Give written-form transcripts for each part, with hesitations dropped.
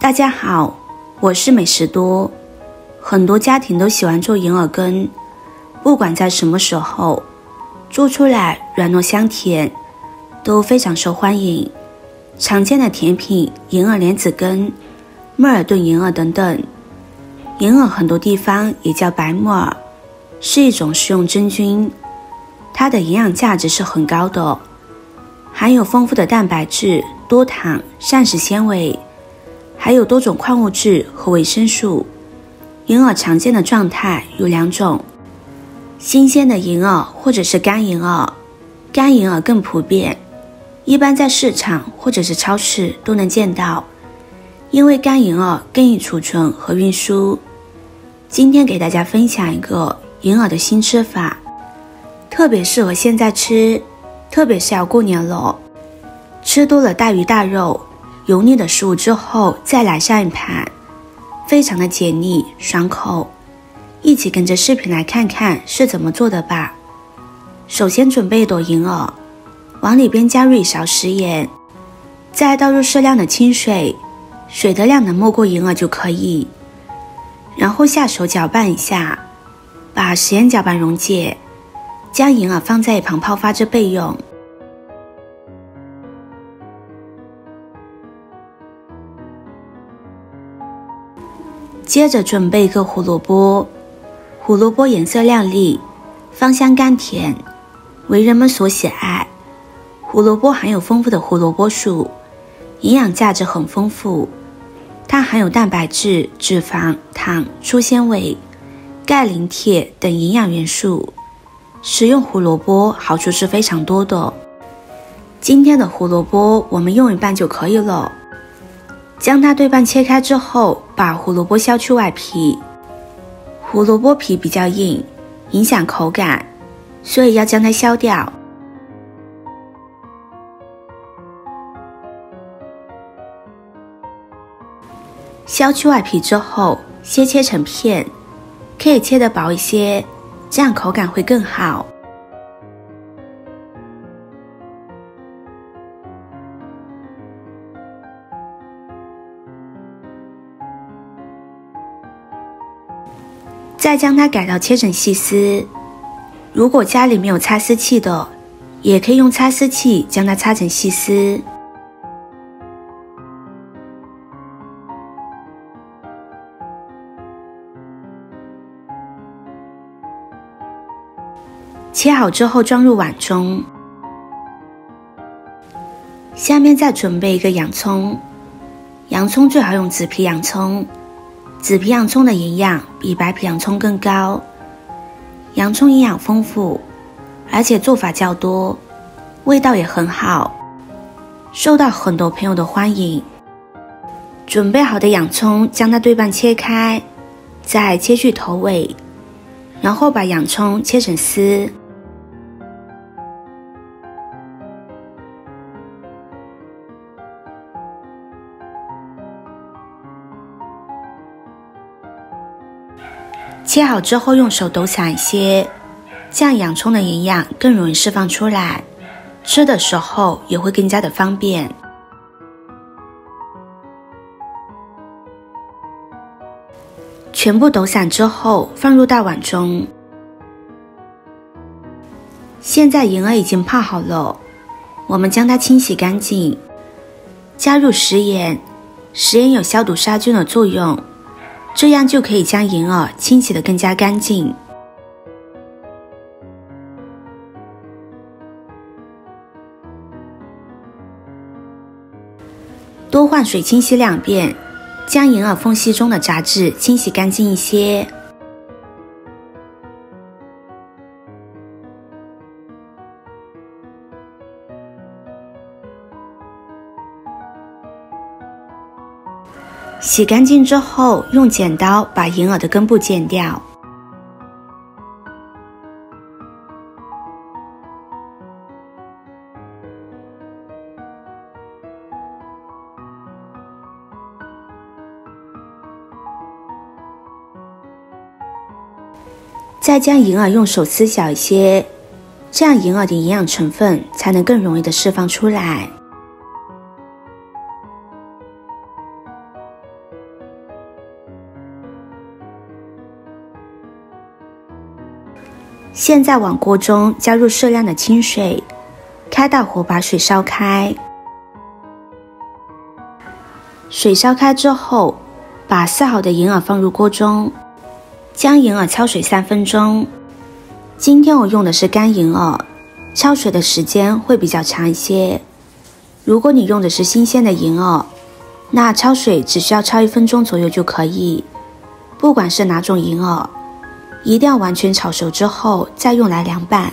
大家好，我是美食多。很多家庭都喜欢做银耳羹，不管在什么时候，做出来软糯香甜，都非常受欢迎。常见的甜品银耳莲子羹、木耳炖银耳等等。银耳很多地方也叫白木耳，是一种食用真菌，它的营养价值是很高的，含有丰富的蛋白质、多糖、膳食纤维，还有多种矿物质和维生素。银耳常见的状态有两种，新鲜的银耳或者是干银耳。干银耳更普遍，一般在市场或者是超市都能见到，因为干银耳更易储存和运输。今天给大家分享一个银耳的新吃法，特别适合现在吃，特别是要过年了，吃多了大鱼大肉、油腻的食物之后再来上一盘，非常的解腻爽口。一起跟着视频来看看是怎么做的吧。首先准备一朵银耳，往里边加入1勺食盐，再倒入适量的清水，水的量能没过银耳就可以。然后下手搅拌一下，把食盐搅拌溶解，将银耳放在一旁泡发着备用。接着准备一个胡萝卜，胡萝卜颜色亮丽，芳香甘甜，为人们所喜爱。胡萝卜含有丰富的胡萝卜素，营养价值很丰富，它含有蛋白质、脂肪、糖、粗纤维、钙、磷、铁等营养元素。食用胡萝卜好处是非常多的。今天的胡萝卜我们用一半就可以了。将它对半切开之后，把胡萝卜削去外皮。胡萝卜皮比较硬，影响口感，所以要将它削掉。削去外皮之后，先切成片，可以切得薄一些，这样口感会更好。再将它改刀切成细丝，如果家里没有擦丝器的，也可以用擦丝器将它擦成细丝。切好之后装入碗中。下面再准备一个洋葱，洋葱最好用紫皮洋葱，紫皮洋葱的营养比白皮洋葱更高。洋葱营养丰富，而且做法较多，味道也很好，受到很多朋友的欢迎。准备好的洋葱将它对半切开，再切去头尾，然后把洋葱切成丝。切好之后用手抖散一些，这样洋葱的营养更容易释放出来，吃的时候也会更加的方便。全部抖散之后放入大碗中。现在银耳已经泡好了，我们将它清洗干净，加入食盐，食盐有消毒杀菌的作用，这样就可以将银耳清洗得更加干净。多换水清洗2遍，将银耳缝隙中的杂质清洗干净一些。洗干净之后，用剪刀把银耳的根部剪掉。再将银耳用手撕小一些，这样银耳的营养成分才能更容易的释放出来。现在往锅中加入适量的清水，开大火把水烧开。水烧开之后，把撕好的银耳放入锅中，将银耳焯水3分钟。今天我用的是干银耳，焯水的时间会比较长一些。如果你用的是新鲜的银耳，那焯水只需要焯1分钟左右就可以。不管是哪种银耳，一定要完全炒熟之后再用来凉拌。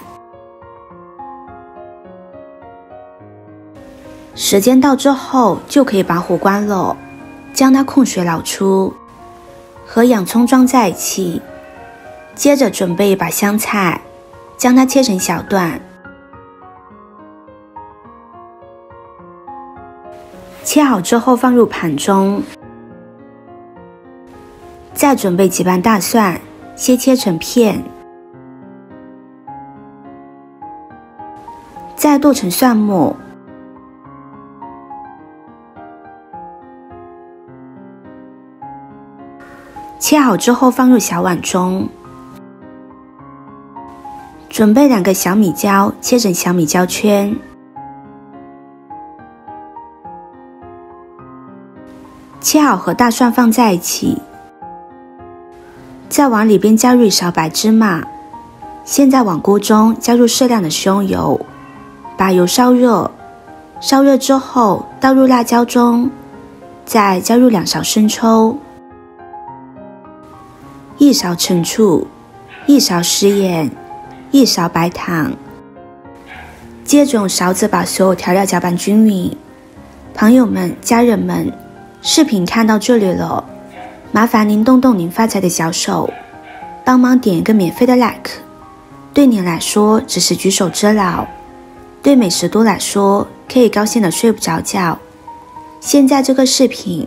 时间到之后就可以把火关了，将它控水捞出，和洋葱装在一起。接着准备一把香菜，将它切成小段。切好之后放入盘中，再准备几瓣大蒜，先切成片，再剁成蒜末。切好之后放入小碗中，准备2个小米椒，切成小米椒圈。切好和大蒜放在一起，再往里边加入1勺白芝麻。现在往锅中加入适量的食用油，把油烧热，烧热之后倒入辣椒中，再加入2勺生抽、1勺陈醋、1勺食盐、1勺白糖。接着用勺子把所有调料搅拌均匀。朋友们、家人们，视频看到这里了，麻烦您动动您发财的小手，帮忙点一个免费的 like。 对您来说只是举手之劳，对美食多来说可以高兴的睡不着觉。现在这个视频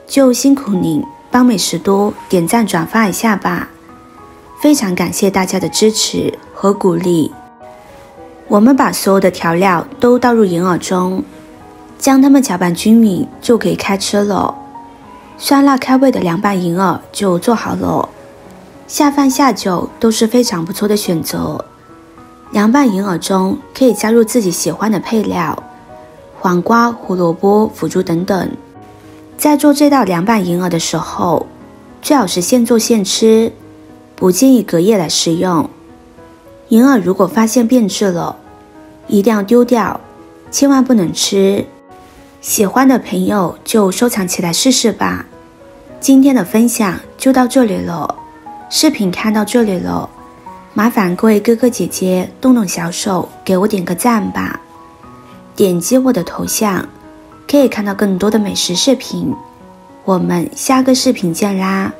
就辛苦您帮美食多点赞转发一下吧，非常感谢大家的支持和鼓励。我们把所有的调料都倒入银耳中，将它们搅拌均匀就可以开吃了。酸辣开胃的凉拌银耳就做好了，下饭下酒都是非常不错的选择。凉拌银耳中可以加入自己喜欢的配料，黄瓜、胡萝卜、腐竹等等。在做这道凉拌银耳的时候，最好是现做现吃，不建议隔夜来食用。银耳如果发现变质了，一定要丢掉，千万不能吃。喜欢的朋友就收藏起来试试吧。今天的分享就到这里了，视频看到这里了，麻烦各位哥哥姐姐动动小手给我点个赞吧。点击我的头像可以看到更多的美食视频，我们下个视频见啦。